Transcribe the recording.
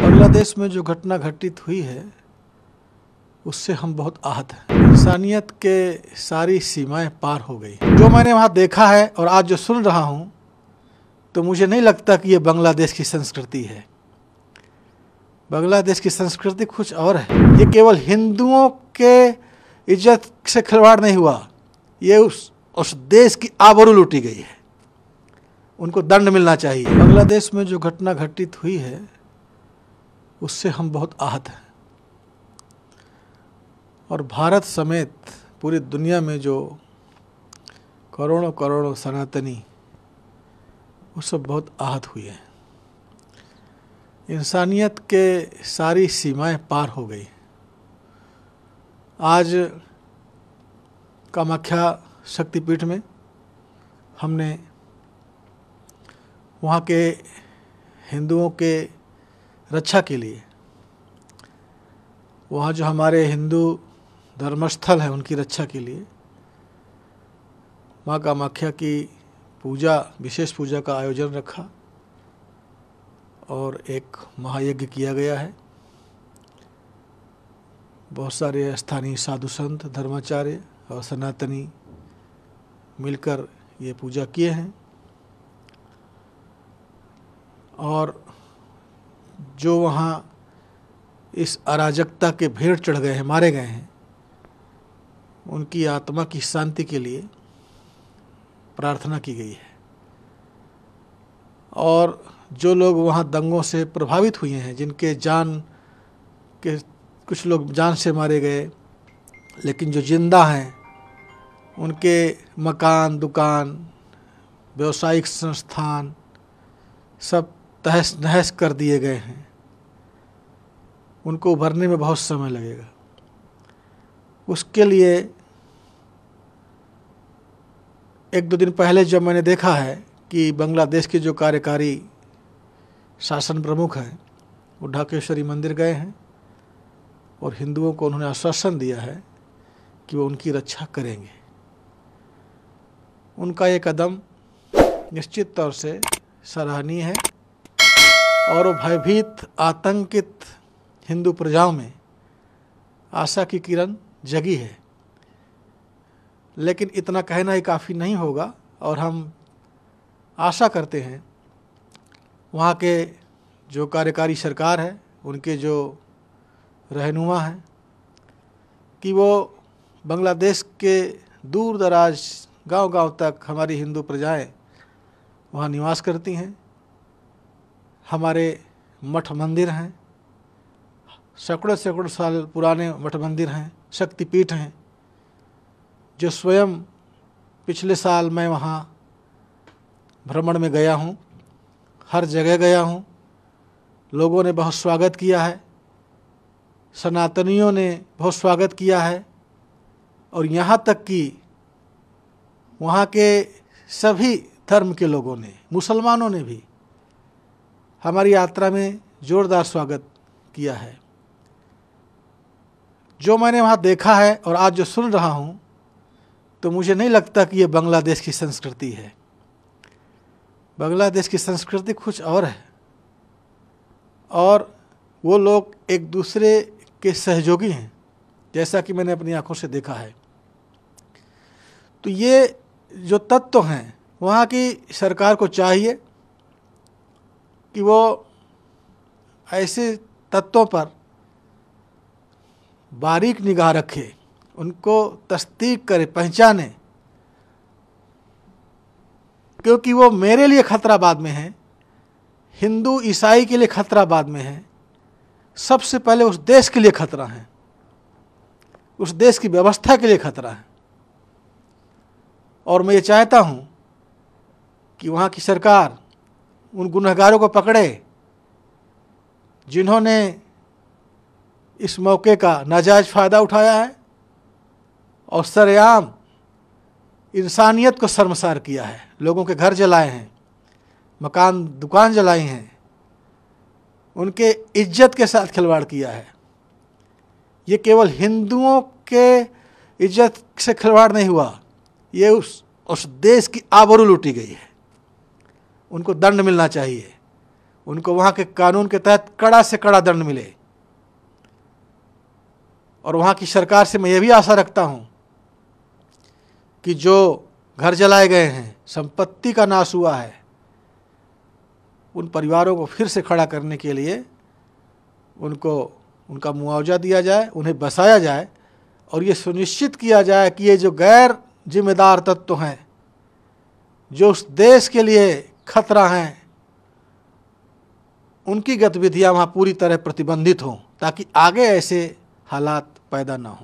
बांग्लादेश में जो घटना घटित हुई है उससे हम बहुत आहत हैं। इंसानियत के सारी सीमाएं पार हो गई। जो मैंने वहाँ देखा है और आज जो सुन रहा हूँ तो मुझे नहीं लगता कि ये बांग्लादेश की संस्कृति है। बांग्लादेश की संस्कृति कुछ और है। ये केवल हिंदुओं के इज्जत से खिलवाड़ नहीं हुआ, ये उस देश की आबरू लूटी गई है। उनको दंड मिलना चाहिए। बांग्लादेश में जो घटना घटित हुई है उससे हम बहुत आहत हैं और भारत समेत पूरी दुनिया में जो करोड़ों करोड़ों सनातनी वो सब बहुत आहत हुए हैं। इंसानियत के सारी सीमाएं पार हो गई। आज कामाख्या शक्तिपीठ में हमने वहाँ के हिंदुओं के रक्षा के लिए, वहाँ जो हमारे हिंदू धर्मस्थल है उनकी रक्षा के लिए माँ कामाख्या की पूजा, विशेष पूजा का आयोजन रखा और एक महायज्ञ किया गया है। बहुत सारे स्थानीय साधु संत, धर्माचार्य और सनातनी मिलकर ये पूजा किए हैं और जो वहाँ इस अराजकता के भेंट चढ़ गए हैं, मारे गए हैं, उनकी आत्मा की शांति के लिए प्रार्थना की गई है। और जो लोग वहाँ दंगों से प्रभावित हुए हैं, जिनके जान के कुछ लोग जान से मारे गए, लेकिन जो जिंदा हैं उनके मकान, दुकान, व्यावसायिक संस्थान सब तहस नहस कर दिए गए हैं। उनको उभरने में बहुत समय लगेगा। उसके लिए एक दो दिन पहले जब मैंने देखा है कि बांग्लादेश के जो कार्यकारी शासन प्रमुख हैं वो ढाकेश्वरी मंदिर गए हैं और हिंदुओं को उन्होंने आश्वासन दिया है कि वो उनकी रक्षा करेंगे। उनका ये कदम निश्चित तौर से सराहनीय है और वो भयभीत, आतंकित हिंदू प्रजाओं में आशा की किरण जगी है। लेकिन इतना कहना ही काफ़ी नहीं होगा और हम आशा करते हैं वहाँ के जो कार्यकारी सरकार है, उनके जो रहनुमा हैं, कि वो बांग्लादेश के दूर दराज गांव-गांव तक हमारी हिंदू प्रजाएं वहाँ निवास करती हैं। हमारे मठ मंदिर हैं, सैकड़ों सैकड़ों साल पुराने मठ मंदिर हैं, शक्तिपीठ हैं, जो स्वयं पिछले साल मैं वहाँ भ्रमण में गया हूँ, हर जगह गया हूँ। लोगों ने बहुत स्वागत किया है, सनातनियों ने बहुत स्वागत किया है और यहाँ तक कि वहाँ के सभी धर्म के लोगों ने, मुसलमानों ने भी हमारी यात्रा में जोरदार स्वागत किया है। जो मैंने वहाँ देखा है और आज जो सुन रहा हूँ तो मुझे नहीं लगता कि ये बांग्लादेश की संस्कृति है। बांग्लादेश की संस्कृति कुछ और है और वो लोग एक दूसरे के सहयोगी हैं, जैसा कि मैंने अपनी आंखों से देखा है। तो ये जो तत्व हैं, वहाँ की सरकार को चाहिए कि वो ऐसे तत्वों पर बारीक निगाह रखे, उनको तस्दीक करे, पहचाने, क्योंकि वो मेरे लिए खतरा बाद में है, हिंदू ईसाई के लिए खतरा बाद में है, सबसे पहले उस देश के लिए खतरा है, उस देश की व्यवस्था के लिए खतरा है। और मैं ये चाहता हूँ कि वहाँ की सरकार उन गुनहगारों को पकड़े जिन्होंने इस मौके का नाजायज़ फ़ायदा उठाया है और सरेआम इंसानियत को शर्मसार किया है। लोगों के घर जलाए हैं, मकान दुकान जलाई हैं, उनके इज्जत के साथ खिलवाड़ किया है। ये केवल हिंदुओं के इज्जत से खिलवाड़ नहीं हुआ, ये उस देश की आबरू लूटी गई है। उनको दंड मिलना चाहिए, उनको वहाँ के कानून के तहत कड़ा से कड़ा दंड मिले। और वहाँ की सरकार से मैं ये भी आशा रखता हूँ कि जो घर जलाए गए हैं, संपत्ति का नाश हुआ है, उन परिवारों को फिर से खड़ा करने के लिए उनको उनका मुआवजा दिया जाए, उन्हें बसाया जाए और ये सुनिश्चित किया जाए कि ये जो गैर जिम्मेदार तत्व हैं, जो उस देश के लिए खतरा हैं, उनकी गतिविधियां वहाँ पूरी तरह प्रतिबंधित हों, ताकि आगे ऐसे हालात पैदा ना हों।